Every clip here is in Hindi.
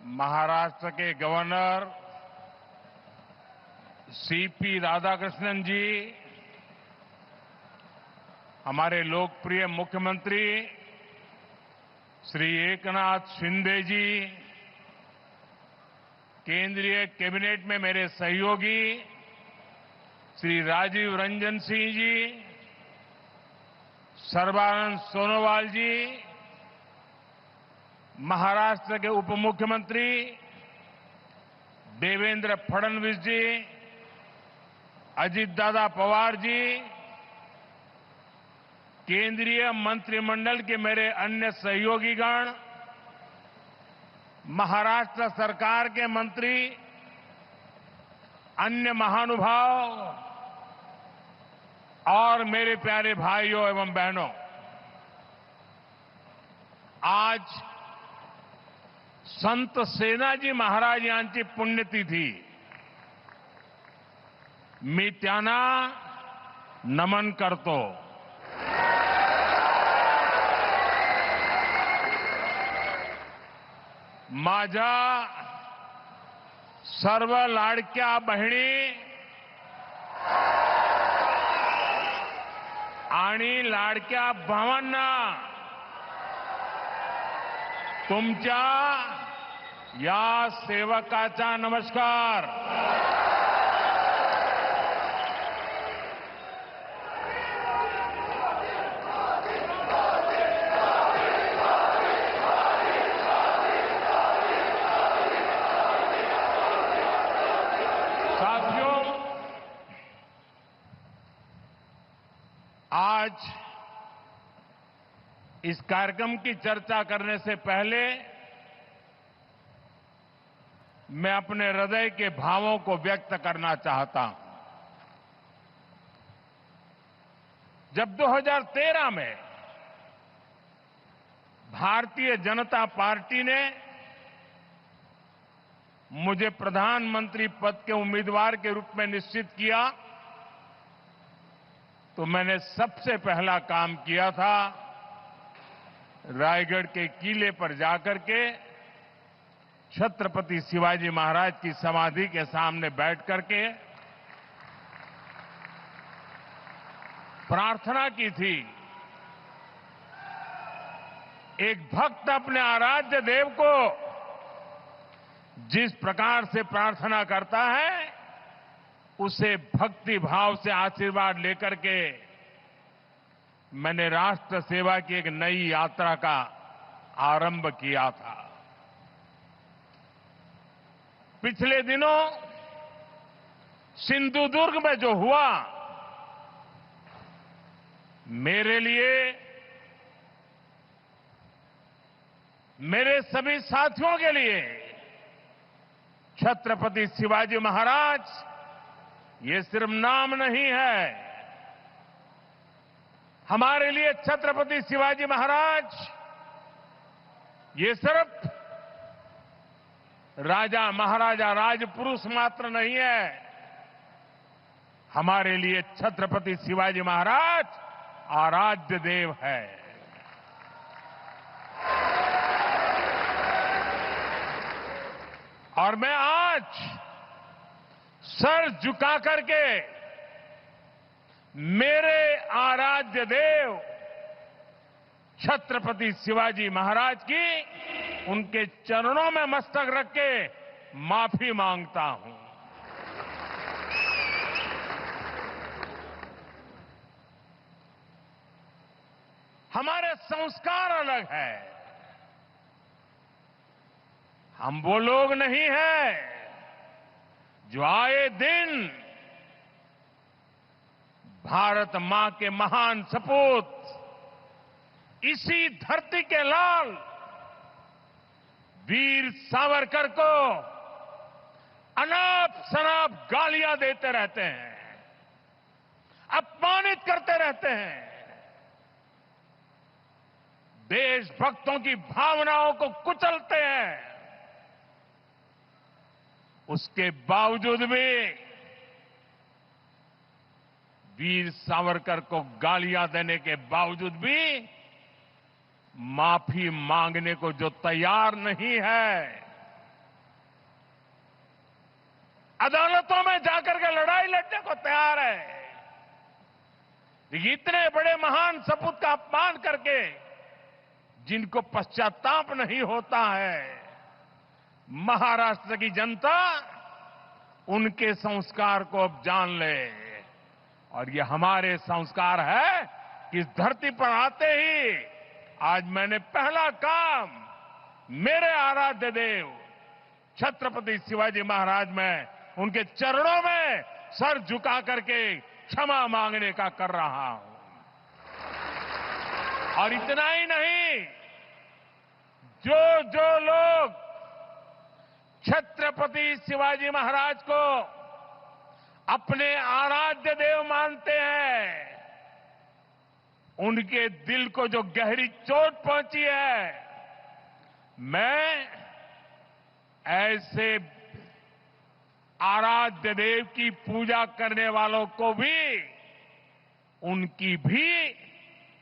महाराष्ट्र के गवर्नर सीपी राधाकृष्णन जी, हमारे लोकप्रिय मुख्यमंत्री श्री एकनाथ शिंदे जी, केंद्रीय कैबिनेट में मेरे सहयोगी श्री राजीव रंजन सिंह जी, सर्बानंद सोनोवाल जी, महाराष्ट्र के उप मुख्यमंत्री देवेंद्र फडणवीस जी, अजित दादा पवार जी, केंद्रीय मंत्रिमंडल के मेरे अन्य सहयोगीगण, महाराष्ट्र सरकार के मंत्री, अन्य महानुभाव और मेरे प्यारे भाइयों एवं बहनों, आज संत सेनाजी महाराज यांची पुण्यतिथी. मी त्यांना नमन करतो. माझ्या सर्व लाडक्या बहिणी आणि लाडक्या भावांना तुमच्या या सेवकाचा नमस्कार. साथियों, आज इस कार्यक्रम की चर्चा करने से पहले मैं अपने हृदय के भावों को व्यक्त करना चाहता हूं. जब 2013 में भारतीय जनता पार्टी ने मुझे प्रधानमंत्री पद के उम्मीदवार के रूप में निश्चित किया, तो मैंने सबसे पहला काम किया था रायगढ़ के किले पर जाकर के छत्रपति शिवाजी महाराज की समाधि के सामने बैठ करके प्रार्थना की थी. एक भक्त अपने आराध्य देव को जिस प्रकार से प्रार्थना करता है, उसे भक्ति भाव से आशीर्वाद लेकर के मैंने राष्ट्र सेवा की एक नई यात्रा का आरंभ किया था. पिछले दिनों सिंधुदुर्ग में जो हुआ, मेरे लिए, मेरे सभी साथियों के लिए छत्रपति शिवाजी महाराज ये सिर्फ नाम नहीं है. हमारे लिए छत्रपति शिवाजी महाराज ये सिर्फ राजा महाराजा राजपुरुष मात्र नहीं है. हमारे लिए छत्रपति शिवाजी महाराज आराध्य देव है. और मैं आज सर झुका करके मेरे आराध्य देव छत्रपति शिवाजी महाराज की उनके चरणों में मस्तक रख के माफी मांगता हूं. हमारे संस्कार अलग है. हम वो लोग नहीं हैं जो आए दिन भारत मां के महान सपूत, इसी धरती के लाल वीर सावरकर को अनाप शनाप गालियां देते रहते हैं, अपमानित करते रहते हैं, देशभक्तों की भावनाओं को कुचलते हैं. उसके बावजूद भी वीर सावरकर को गालियां देने के बावजूद भी माफी मांगने को जो तैयार नहीं है, अदालतों में जाकर के लड़ाई लड़ने को तैयार है। इतने बड़े महान सपूत का अपमान करके जिनको पश्चाताप नहीं होता है, महाराष्ट्र की जनता उनके संस्कार को अब जान ले। और ये हमारे संस्कार है कि इस धरती पर आते ही आज मैंने पहला काम मेरे आराध्य देव छत्रपति शिवाजी महाराज में उनके चरणों में सर झुका करके क्षमा मांगने का कर रहा हूं। और इतना ही नहीं, जो लोग छत्रपति शिवाजी महाराज को अपने आराध्य देव मानते हैं, उनके दिल को जो गहरी चोट पहुंची है, मैं ऐसे आराध्य देव की पूजा करने वालों को भी, उनकी भी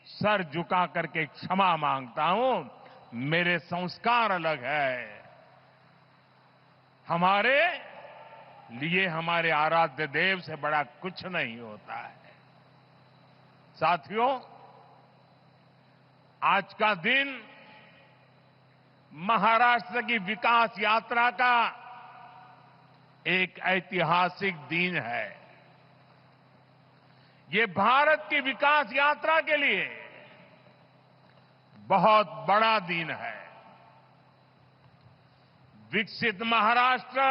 सर झुका करके क्षमा मांगता हूं। मेरे संस्कार अलग है। हमारे लिए हमारे आराध्य देव से बड़ा कुछ नहीं होता है। साथियों, आज का दिन महाराष्ट्र की विकास यात्रा का एक ऐतिहासिक दिन है। ये भारत की विकास यात्रा के लिए बहुत बड़ा दिन है। विकसित महाराष्ट्र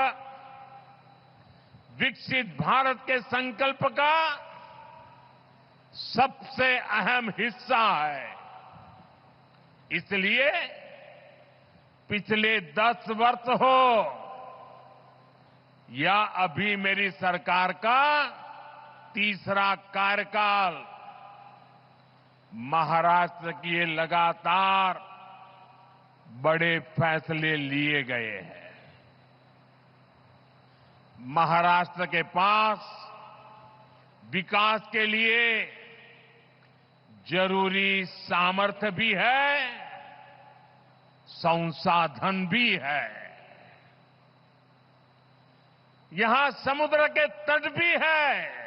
विकसित भारत के संकल्प का सबसे अहम हिस्सा है। इसलिए पिछले 10 वर्ष हो या अभी मेरी सरकार का तीसरा कार्यकाल, महाराष्ट्र के लिए लगातार बड़े फैसले लिए गए हैं। महाराष्ट्र के पास विकास के लिए जरूरी सामर्थ्य भी है, संसाधन भी है। यहां समुद्र के तट भी है।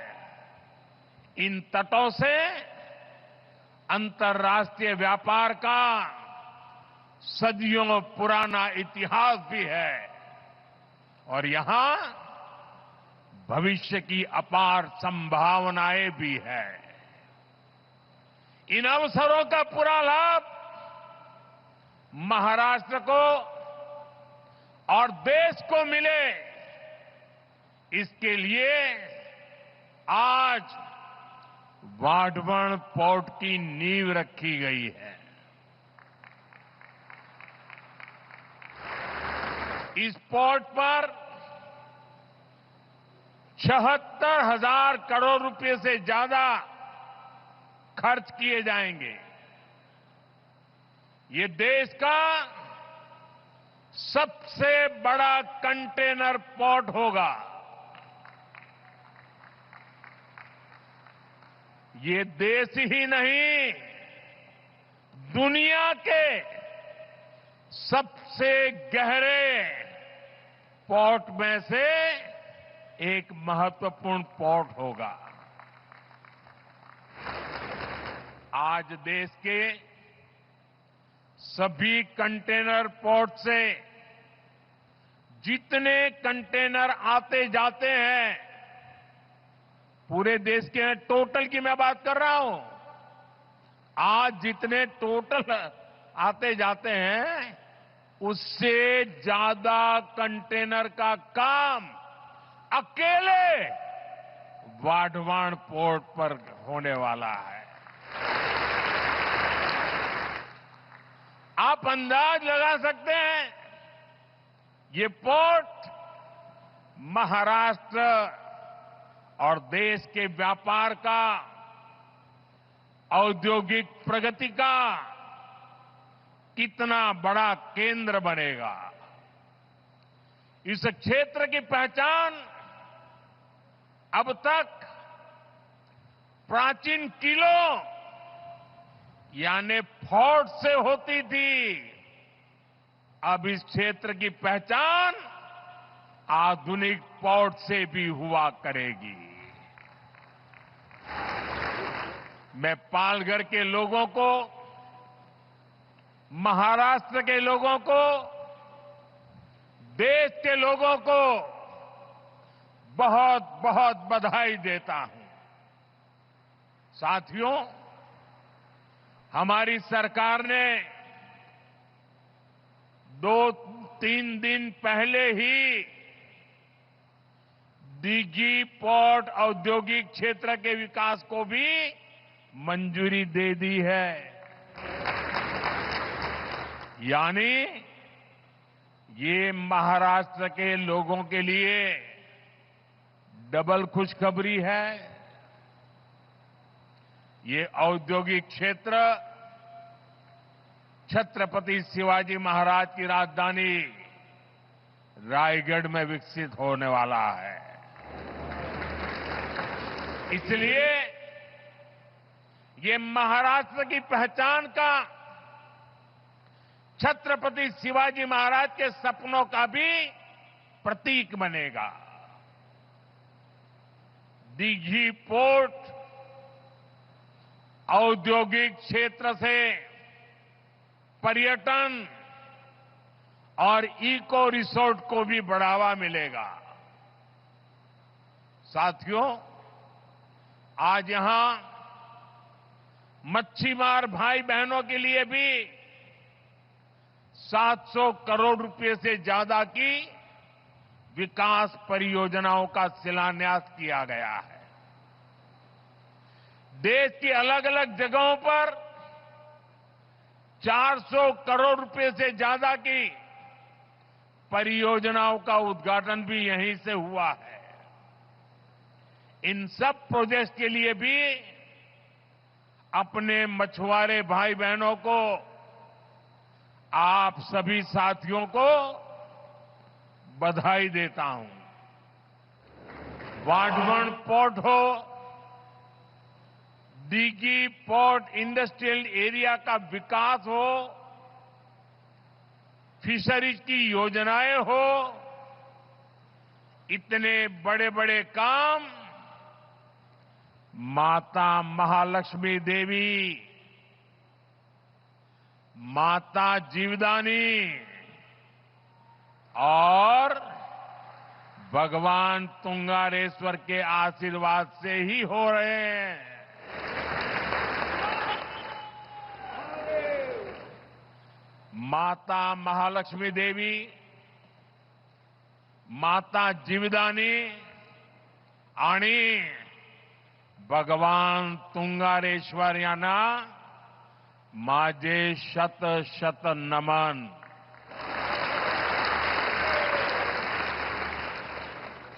इन तटों से अंतर्राष्ट्रीय व्यापार का सदियों पुराना इतिहास भी है और यहां भविष्य की अपार संभावनाएं भी है। इन अवसरों का पूरा लाभ महाराष्ट्र को और देश को मिले, इसके लिए आज वाढवण पोर्ट की नींव रखी गई है। इस पोर्ट पर 76,000 करोड़ रुपए से ज्यादा खर्च किए जाएंगे। ये देश का सबसे बड़ा कंटेनर पोर्ट होगा। ये देश ही नहीं, दुनिया के सबसे गहरे पोर्ट में से एक महत्वपूर्ण पोर्ट होगा। आज देश के सभी कंटेनर पोर्ट से जितने कंटेनर आते जाते हैं, पूरे देश के टोटल की मैं बात कर रहा हूं, आज जितने टोटल आते जाते हैं उससे ज्यादा कंटेनर का काम अकेले वाढवण पोर्ट पर होने वाला है। आप अंदाज लगा सकते हैं, ये पोर्ट महाराष्ट्र और देश के व्यापार का, औद्योगिक प्रगति का कितना बड़ा केंद्र बनेगा। इस क्षेत्र की पहचान अब तक प्राचीन किलों यानी फोर्ट से होती थी। अब इस क्षेत्र की पहचान आधुनिक पोर्ट से भी हुआ करेगी। मैं पालघर के लोगों को, महाराष्ट्र के लोगों को, देश के लोगों को बहुत बहुत बधाई देता हूं। साथियों, हमारी सरकार ने 2-3 दिन पहले ही दीघी पोर्ट औद्योगिक क्षेत्र के विकास को भी मंजूरी दे दी है। यानी ये महाराष्ट्र के लोगों के लिए डबल खुशखबरी है। ये औद्योगिक क्षेत्र छत्रपति शिवाजी महाराज की राजधानी रायगढ़ में विकसित होने वाला है। इसलिए ये महाराष्ट्र की पहचान का, छत्रपति शिवाजी महाराज के सपनों का भी प्रतीक बनेगा। दीघी पोर्ट औद्योगिक क्षेत्र से पर्यटन और इको रिसोर्ट को भी बढ़ावा मिलेगा। साथियों, आज यहां मच्छीमार भाई बहनों के लिए भी 700 करोड़ रुपए से ज्यादा की विकास परियोजनाओं का शिलान्यास किया गया है। देश की अलग अलग जगहों पर 400 करोड़ रुपए से ज्यादा की परियोजनाओं का उद्घाटन भी यहीं से हुआ है। इन सब प्रोजेक्ट्स के लिए भी अपने मछुआरे भाई बहनों को, आप सभी साथियों को बधाई देता हूं। वाढवण पोर्ट हो, दीघी पोर्ट इंडस्ट्रियल एरिया का विकास हो, फिशरीज की योजनाएं हो, इतने बड़े बड़े काम माता महालक्ष्मी देवी, माता जीवदानी और भगवान तुंगारेश्वर के आशीर्वाद से ही हो रहे हैं। माता महालक्ष्मी देवी, माता जीवदानी आणि भगवान तुंगारेश्वर यांना माझे शत शत नमन।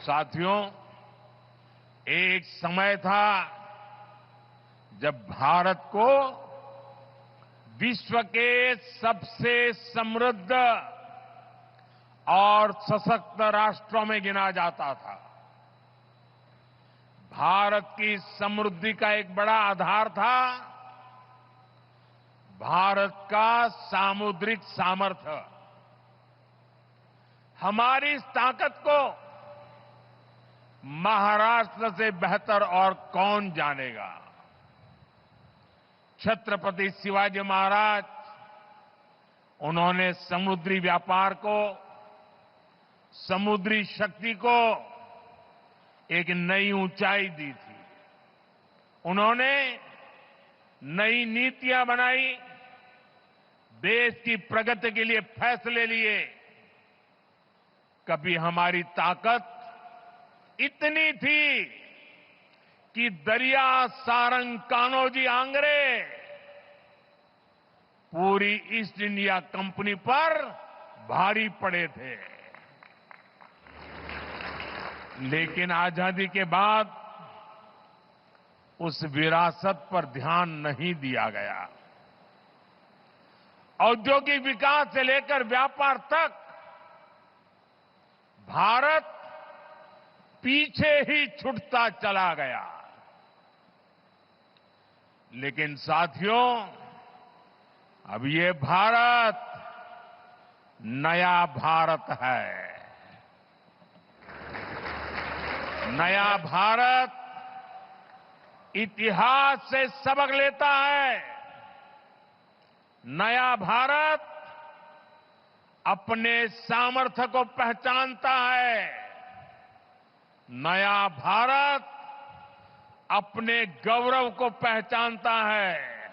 साथियों, एक समय था जब भारत को विश्व के सबसे समृद्ध और सशक्त राष्ट्रों में गिना जाता था। भारत की समृद्धि का एक बड़ा आधार था भारत का सामुद्रिक सामर्थ्य। हमारी इस ताकत को महाराष्ट्र से बेहतर और कौन जानेगा। छत्रपति शिवाजी महाराज, उन्होंने समुद्री व्यापार को, समुद्री शक्ति को एक नई ऊंचाई दी थी। उन्होंने नई नीतियां बनाई, देश की प्रगति के लिए फैसले लिए। कभी हमारी ताकत इतनी थी कि दरिया सारंग कान्होजी आंग्रे पूरी ईस्ट इंडिया कंपनी पर भारी पड़े थे। लेकिन आजादी के बाद उस विरासत पर ध्यान नहीं दिया गया। औद्योगिक विकास से लेकर व्यापार तक भारत पीछे ही छूटता चला गया। लेकिन साथियों, अब ये भारत नया भारत है। नया भारत इतिहास से सबक लेता है। नया भारत अपने सामर्थ्य को पहचानता है। नया भारत अपने गौरव को पहचानता है।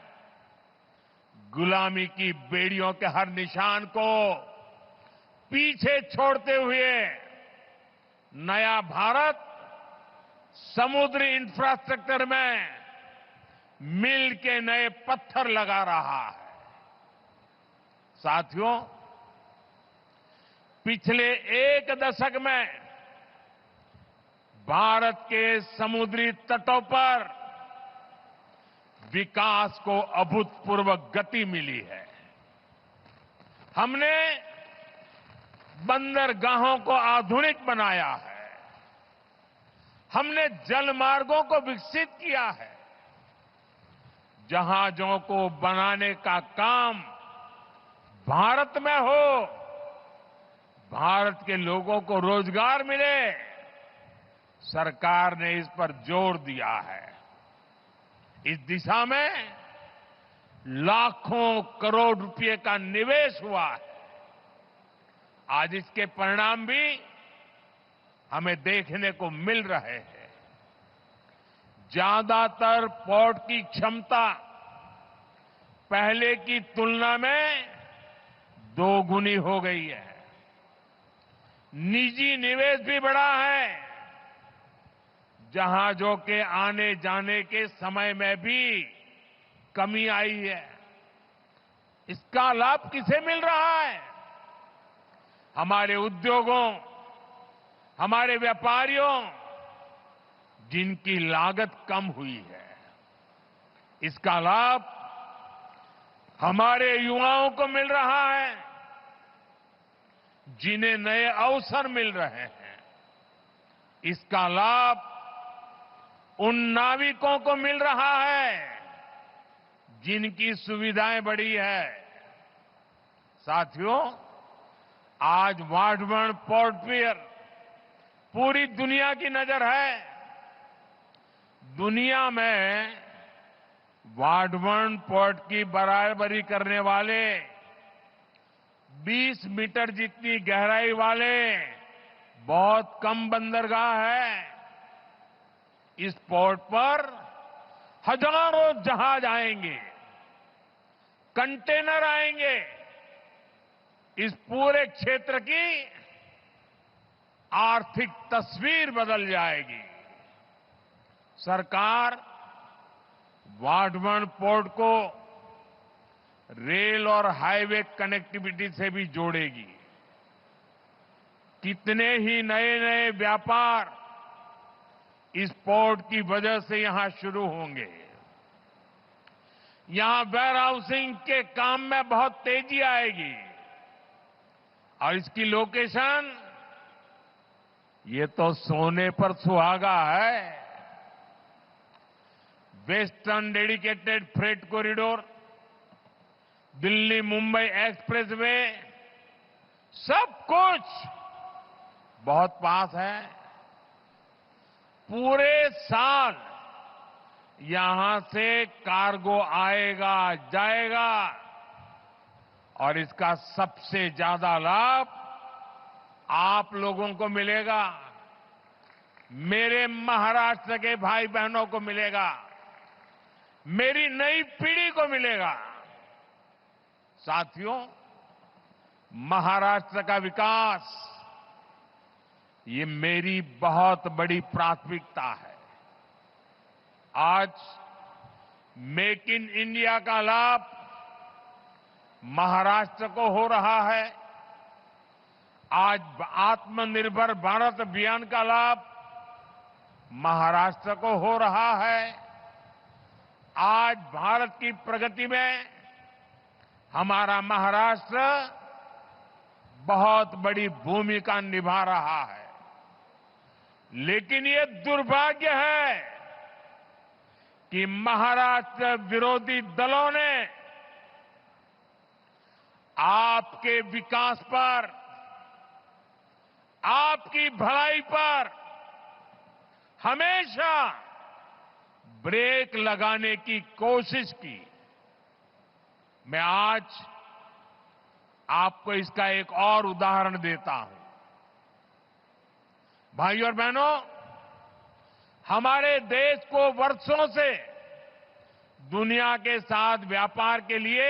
गुलामी की बेड़ियों के हर निशान को पीछे छोड़ते हुए नया भारत समुद्री इंफ्रास्ट्रक्चर में मिल के नए पत्थर लगा रहा है। साथियों, पिछले एक दशक में भारत के समुद्री तटों पर विकास को अभूतपूर्व गति मिली है। हमने बंदरगाहों को आधुनिक बनाया है। हमने जल मार्गों को विकसित किया है। जहाजों को बनाने का काम भारत में हो, भारत के लोगों को रोजगार मिले, सरकार ने इस पर जोर दिया है। इस दिशा में लाखों करोड़ रुपए का निवेश हुआ है। आज इसके परिणाम भी हमें देखने को मिल रहे हैं। ज्यादातर पोर्ट की क्षमता पहले की तुलना में दोगुनी हो गई है। निजी निवेश भी बढ़ा है। जहाजों के आने जाने के समय में भी कमी आई है। इसका लाभ किसे मिल रहा है? हमारे उद्योगों, हमारे व्यापारियों, जिनकी लागत कम हुई है। इसका लाभ हमारे युवाओं को मिल रहा है, जिन्हें नए अवसर मिल रहे हैं। इसका लाभ उन नाविकों को मिल रहा है जिनकी सुविधाएं बढ़ी है। साथियों, आज वाडवण पोर्ट पर पूरी दुनिया की नजर है। दुनिया में वाडवण पोर्ट की बराबरी करने वाले 20 मीटर जितनी गहराई वाले बहुत कम बंदरगाह है। इस पोर्ट पर हजारों जहाज आएंगे, कंटेनर आएंगे। इस पूरे क्षेत्र की आर्थिक तस्वीर बदल जाएगी। सरकार वाडवण पोर्ट को रेल और हाईवे कनेक्टिविटी से भी जोड़ेगी। कितने ही नए नए व्यापार इस पोर्ट की वजह से यहां शुरू होंगे। यहां वेयर हाउसिंग के काम में बहुत तेजी आएगी। और इसकी लोकेशन, ये तो सोने पर सुहागा है। Western dedicated freight corridor, Delhi Mumbai expressway, सब कुछ बहुत पास है। पूरे साल यहां से कार्गो आएगा जाएगा और इसका सबसे ज्यादा लाभ आप लोगों को मिलेगा, मेरे महाराष्ट्र के भाई बहनों को मिलेगा, मेरी नई पीढ़ी को मिलेगा। साथियों, महाराष्ट्र का विकास ये मेरी बहुत बड़ी प्राथमिकता है। आज मेक इन इंडिया का लाभ महाराष्ट्र को हो रहा है। आज आत्मनिर्भर भारत अभियान का लाभ महाराष्ट्र को हो रहा है। आज भारत की प्रगति में हमारा महाराष्ट्र बहुत बड़ी भूमिका निभा रहा है। लेकिन ये दुर्भाग्य है कि महाराष्ट्र विरोधी दलों ने आपके विकास पर, आपकी भलाई पर हमेशा ब्रेक लगाने की कोशिश की। मैं आज आपको इसका एक और उदाहरण देता हूं। भाइयों और बहनों, हमारे देश को वर्षों से दुनिया के साथ व्यापार के लिए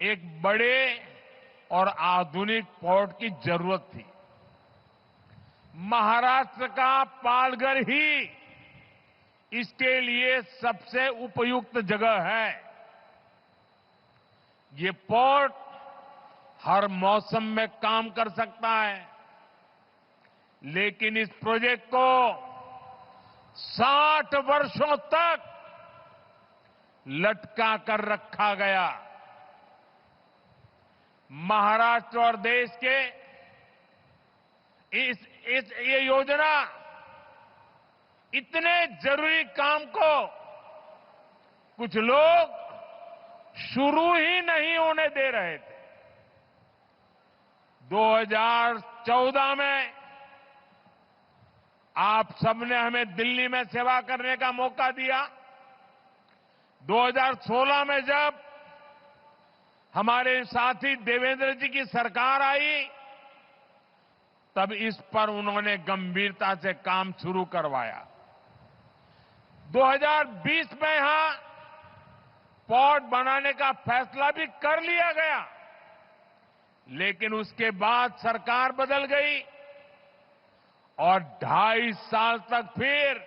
एक बड़े और आधुनिक पोर्ट की जरूरत थी। महाराष्ट्र का पालघर ही इसके लिए सबसे उपयुक्त जगह है। ये पोर्ट हर मौसम में काम कर सकता है, लेकिन इस प्रोजेक्ट को 60 वर्षों तक लटका कर रखा गया। महाराष्ट्र और देश के ये योजना इतने जरूरी काम को कुछ लोग शुरू ही नहीं होने दे रहे थे। 2014 में आप सबने हमें दिल्ली में सेवा करने का मौका दिया। 2016 में जब हमारे साथी देवेंद्र जी की सरकार आई, तब इस पर उन्होंने गंभीरता से काम शुरू करवाया। 2020 में यहां पोर्ट बनाने का फैसला भी कर लिया गया, लेकिन उसके बाद सरकार बदल गई और 2.5 साल तक फिर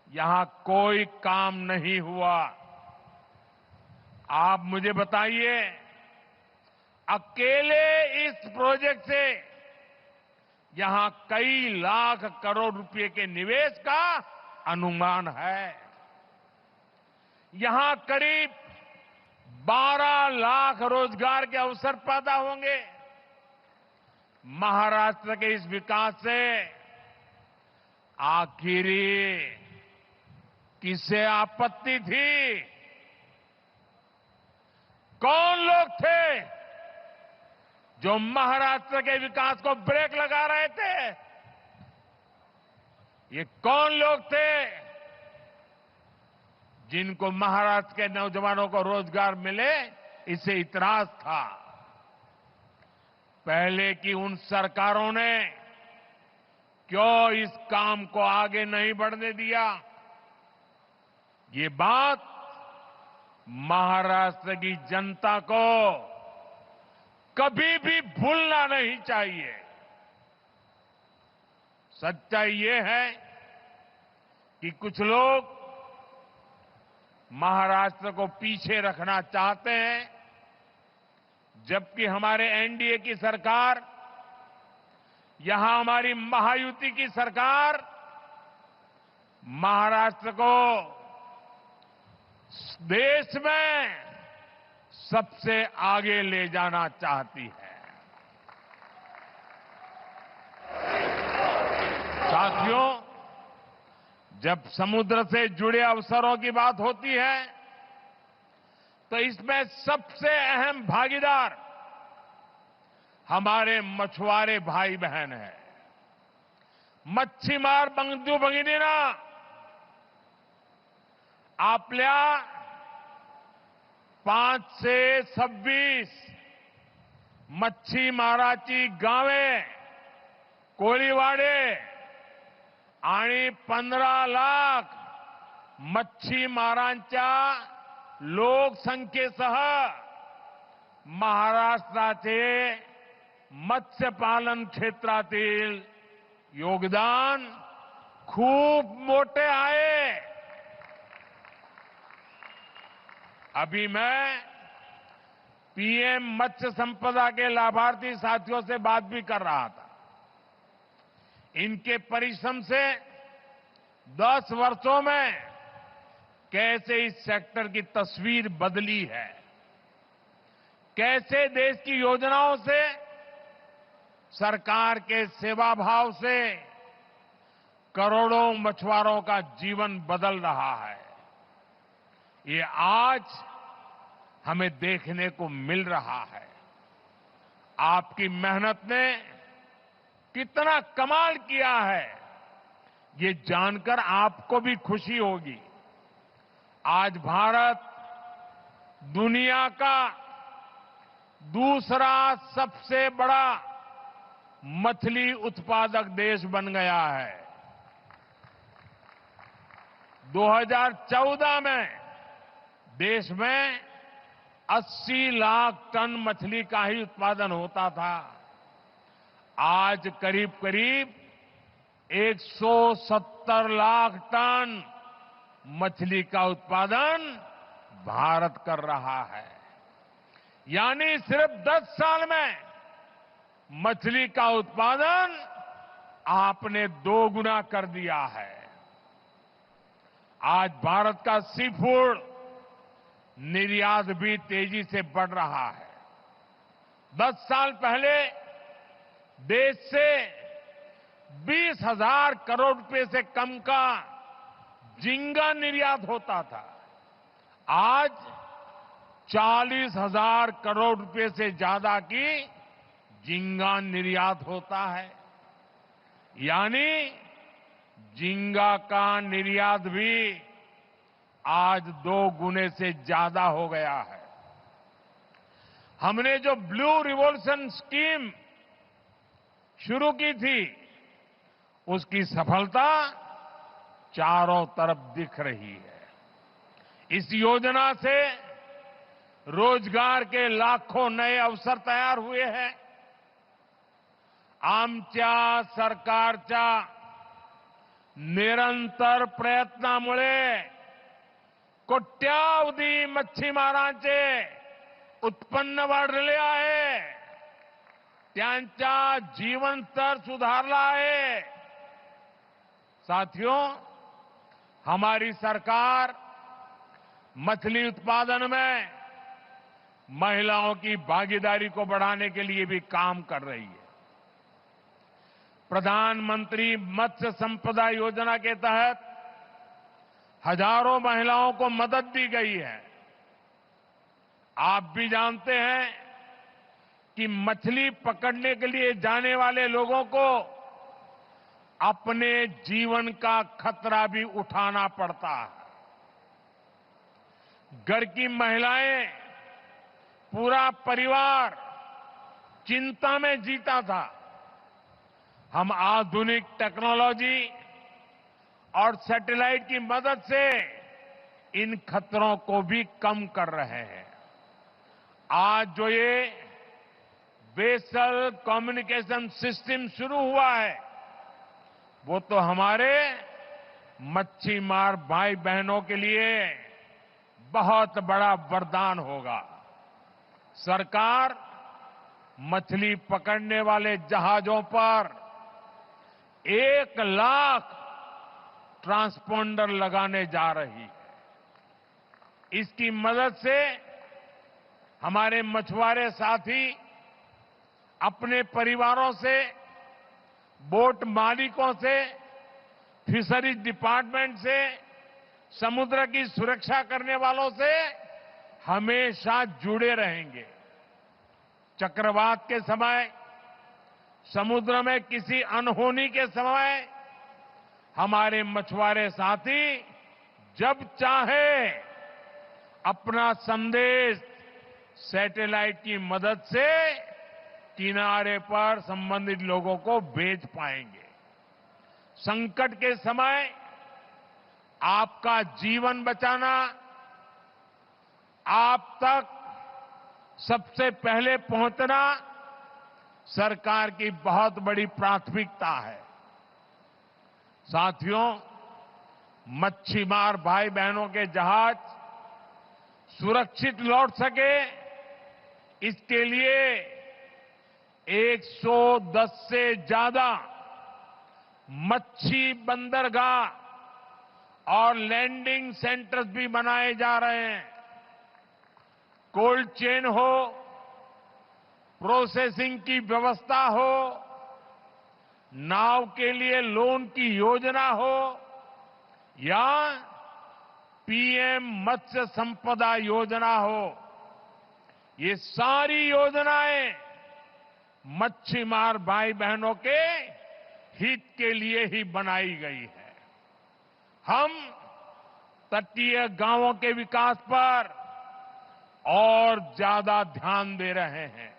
यहां कोई काम नहीं हुआ। आप मुझे बताइए, अकेले इस प्रोजेक्ट से यहां कई लाख करोड़ रुपए के निवेश का अनुमान है। यहां करीब 12 लाख रोजगार के अवसर पैदा होंगे। महाराष्ट्र के इस विकास से आखिरी किसे आपत्ति थी? कौन लोग थे जो महाराष्ट्र के विकास को ब्रेक लगा रहे थे? ये कौन लोग थे जिनको महाराष्ट्र के नौजवानों को रोजगार मिले इससे इतराज था? पहले की उन सरकारों ने क्यों इस काम को आगे नहीं बढ़ने दिया? ये बात महाराष्ट्र की जनता को कभी भी भूलना नहीं चाहिए। सच्चाई ये है कि कुछ लोग महाराष्ट्र को पीछे रखना चाहते हैं, जबकि हमारे एनडीए की सरकार, यहां हमारी महायुति की सरकार महाराष्ट्र को देश में सबसे आगे ले जाना चाहती है। साथियों, जब समुद्र से जुड़े अवसरों की बात होती है तो इसमें सबसे अहम भागीदार हमारे मछुआरे भाई बहन हैं। मच्छीमार बंधू भगिनींना, आपल्या 5 से 26 मच्छीमाराची गावे, कोळीवाडे आणि 15 लाख मच्छीमारांच्या लोकसंख्येसह महाराष्ट्राचे मत्स्यपालन क्षेत्रातील योगदान खूप मोठे आहे। अभी मैं पीएम मत्स्य संपदा के लाभार्थी साथियों से बात भी कर रहा था। इनके परिश्रम से 10 वर्षों में कैसे इस सेक्टर की तस्वीर बदली है, कैसे देश की योजनाओं से, सरकार के सेवा भाव से करोड़ों मछुआरों का जीवन बदल रहा है। ये आज हमें देखने को मिल रहा है। आपकी मेहनत ने कितना कमाल किया है, ये जानकर आपको भी खुशी होगी। आज भारत दुनिया का दूसरा सबसे बड़ा मछली उत्पादक देश बन गया है। 2014 में देश में 80 लाख टन मछली का ही उत्पादन होता था। आज करीब करीब 170 लाख टन मछली का उत्पादन भारत कर रहा है। यानी सिर्फ 10 साल में मछली का उत्पादन आपने 2 गुना कर दिया है। आज भारत का सी फूड निर्यात भी तेजी से बढ़ रहा है। 10 साल पहले देश से 20,000 करोड़ रुपए से कम का झींगा निर्यात होता था। आज 40,000 करोड़ रुपए से ज्यादा की झींगा निर्यात होता है। यानी झींगा का निर्यात भी आज 2 गुने से ज्यादा हो गया है। हमने जो ब्लू रिवॉल्यूशन स्कीम शुरू की थी, उसकी सफलता चारों तरफ दिख रही है। इस योजना से रोजगार के लाखों नए अवसर तैयार हुए हैं। आमच्या सरकारच्या निरंतर प्रयत्नामुळे कोट्यावधी मच्छीमारांचे उत्पन्न वाढले आहे, त्यांचा जीवन स्तर सुधारला आहे। साथियों, हमारी सरकार मछली उत्पादन में महिलाओं की भागीदारी को बढ़ाने के लिए भी काम कर रही है। प्रधानमंत्री मत्स्य संपदा योजना के तहत हजारों महिलाओं को मदद दी गई है। आप भी जानते हैं कि मछली पकड़ने के लिए जाने वाले लोगों को अपने जीवन का खतरा भी उठाना पड़ता है। घर की महिलाएं, पूरा परिवार चिंता में जीता था। हम आधुनिक टेक्नोलॉजी और सैटेलाइट की मदद से इन खतरों को भी कम कर रहे हैं। आज जो ये वेसल कम्युनिकेशन सिस्टम शुरू हुआ है, वो तो हमारे मच्छी मार भाई बहनों के लिए बहुत बड़ा वरदान होगा। सरकार मछली पकड़ने वाले जहाजों पर 1 लाख ट्रांसपोंडर लगाने जा रही है। इसकी मदद से हमारे मछुआरे साथी अपने परिवारों से, बोट मालिकों से, फिशरीज डिपार्टमेंट से, समुद्र की सुरक्षा करने वालों से हमेशा जुड़े रहेंगे। चक्रवात के समय, समुद्र में किसी अनहोनी के समय हमारे मछुआरे साथी जब चाहे अपना संदेश सैटेलाइट की मदद से किनारे पर संबंधित लोगों को भेज पाएंगे। संकट के समय आपका जीवन बचाना आप तक सबसे पहले पहुंचना सरकार की बहुत बड़ी प्राथमिकता है। साथियों, मच्छीमार भाई बहनों के जहाज सुरक्षित लौट सके, इसके लिए 110 से ज्यादा मच्छी बंदरगाह और लैंडिंग सेंटर्स भी बनाए जा रहे हैं। कोल्ड चेन हो, प्रोसेसिंग की व्यवस्था हो, नाव के लिए लोन की योजना हो या पीएम मत्स्य संपदा योजना हो, ये सारी योजनाएं मच्छीमार भाई बहनों के हित के लिए ही बनाई गई है। हम तटीय गांवों के विकास पर और ज्यादा ध्यान दे रहे हैं।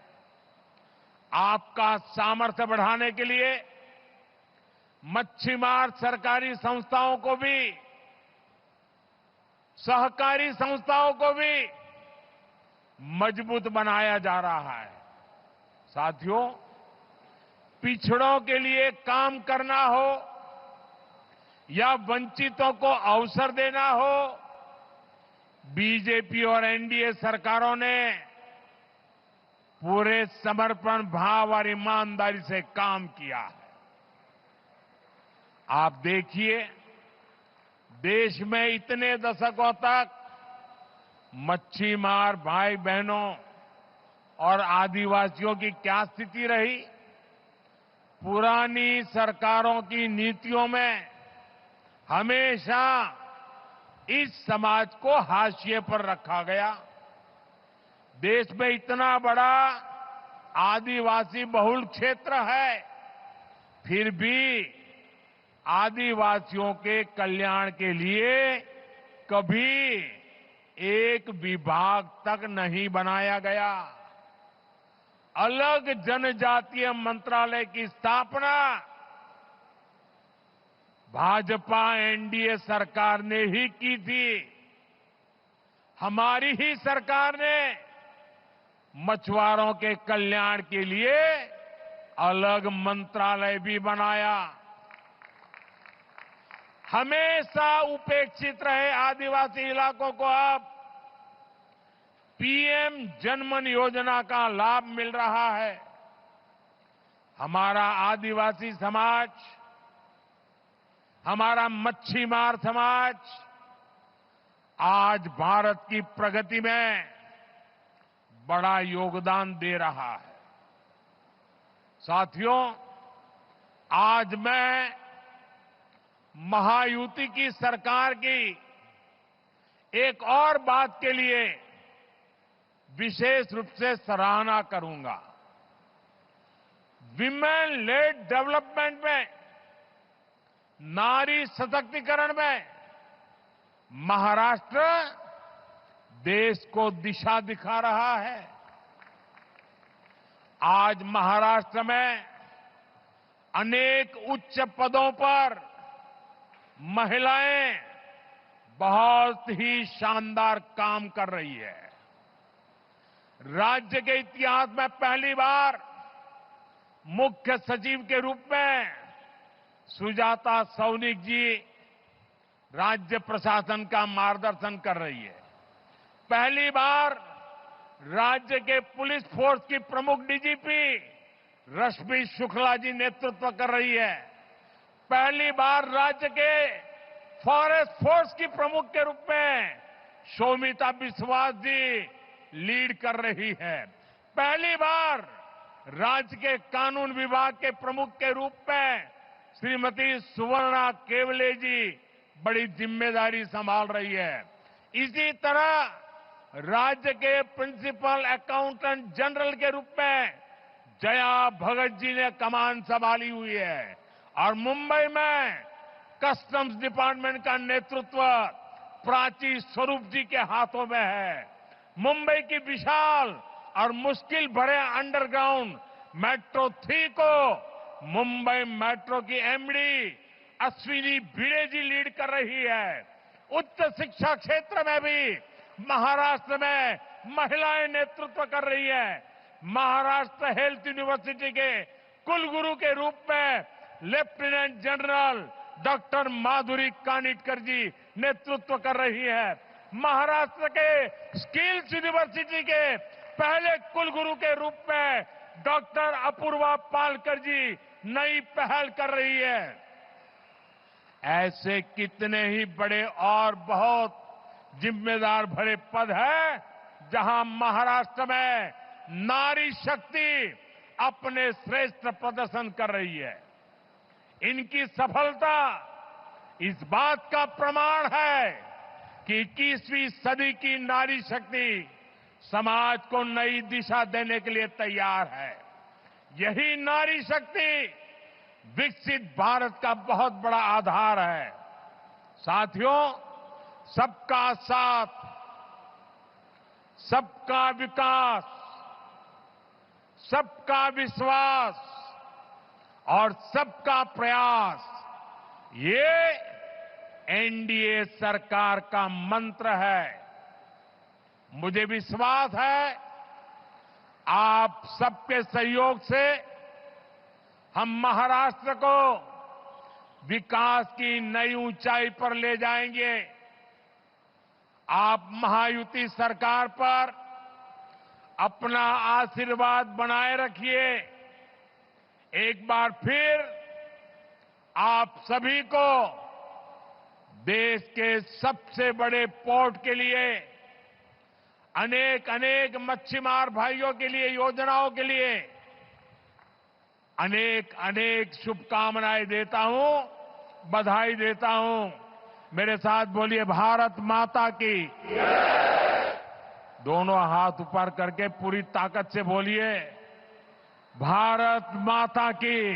आपका सामर्थ्य बढ़ाने के लिए मच्छीमार सरकारी संस्थाओं को भी, सहकारी संस्थाओं को भी मजबूत बनाया जा रहा है। साथियों, पिछड़ों के लिए काम करना हो या वंचितों को अवसर देना हो, बीजेपी और एनडीए सरकारों ने पूरे समर्पण भाव और ईमानदारी से काम किया है। आप देखिए, देश में इतने दशकों तक मच्छीमार भाई बहनों और आदिवासियों की क्या स्थिति रही। पुरानी सरकारों की नीतियों में हमेशा इस समाज को हाशिए पर रखा गया। देश में इतना बड़ा आदिवासी बहुल क्षेत्र है, फिर भी आदिवासियों के कल्याण के लिए कभी एक विभाग तक नहीं बनाया गया। अलग जनजातीय मंत्रालय की स्थापना भाजपा एनडीए सरकार ने ही की थी। हमारी ही सरकार ने मछुआरों के कल्याण के लिए अलग मंत्रालय भी बनाया। हमेशा उपेक्षित रहे आदिवासी इलाकों को अब पीएम जनमन योजना का लाभ मिल रहा है। हमारा आदिवासी समाज, हमारा मच्छीमार समाज आज भारत की प्रगति में बड़ा योगदान दे रहा है। साथियों, आज मैं महायुति की सरकार की एक और बात के लिए विशेष रूप से सराहना करूंगा। विमेन लेड डेवलपमेंट में, नारी सशक्तिकरण में महाराष्ट्र देश को दिशा दिखा रहा है। आज महाराष्ट्र में अनेक उच्च पदों पर महिलाएं बहुत ही शानदार काम कर रही है। राज्य के इतिहास में पहली बार मुख्य सचिव के रूप में सुजाता सौनिक जी राज्य प्रशासन का मार्गदर्शन कर रही है। पहली बार राज्य के पुलिस फोर्स की प्रमुख डीजीपी रश्मि शुक्ला जी नेतृत्व कर रही है। पहली बार राज्य के फॉरेस्ट फोर्स की प्रमुख के रूप में शोमिता बिस्वास जी लीड कर रही है। पहली बार राज्य के कानून विभाग के प्रमुख के रूप में श्रीमती सुवर्णा केवले जी बड़ी जिम्मेदारी संभाल रही है। इसी तरह राज्य के प्रिंसिपल अकाउंटेंट जनरल के रूप में जया भगत जी ने कमान संभाली हुई है और मुंबई में कस्टम्स डिपार्टमेंट का नेतृत्व प्राची स्वरूप जी के हाथों में है। मुंबई की विशाल और मुश्किल भरे अंडरग्राउंड मेट्रो 3 को मुंबई मेट्रो की एमडी अश्विनी भिड़े जी लीड कर रही है। उच्च शिक्षा क्षेत्र में भी महाराष्ट्र में महिलाएं नेतृत्व कर रही है। महाराष्ट्र हेल्थ यूनिवर्सिटी के कुलगुरु के रूप में लेफ्टिनेंट जनरल डॉक्टर माधुरी कानिटकर जी नेतृत्व कर रही है। महाराष्ट्र के स्किल्स यूनिवर्सिटी के पहले कुलगुरु के रूप में डॉक्टर अपूर्वा पालकर जी नई पहल कर रही है। ऐसे कितने ही बड़े और बहुत जिम्मेदार भरे पद हैं जहां महाराष्ट्र में नारी शक्ति अपने श्रेष्ठ प्रदर्शन कर रही है। इनकी सफलता इस बात का प्रमाण है कि 21वीं सदी की नारी शक्ति समाज को नई दिशा देने के लिए तैयार है। यही नारी शक्ति विकसित भारत का बहुत बड़ा आधार है। साथियों, सबका साथ, सबका विकास, सबका विश्वास और सबका प्रयास, ये एनडीए सरकार का मंत्र है। मुझे विश्वास है आप सबके सहयोग से हम महाराष्ट्र को विकास की नई ऊंचाई पर ले जाएंगे। आप महायुति सरकार पर अपना आशीर्वाद बनाए रखिए। एक बार फिर आप सभी को देश के सबसे बड़े पोर्ट के लिए, अनेक अनेक मच्छीमार भाइयों के लिए, योजनाओं के लिए अनेक अनेक शुभकामनाएं देता हूं, बधाई देता हूं। मेरे साथ बोलिए भारत माता की। दोनों हाथ ऊपर करके पूरी ताकत से बोलिए भारत माता की।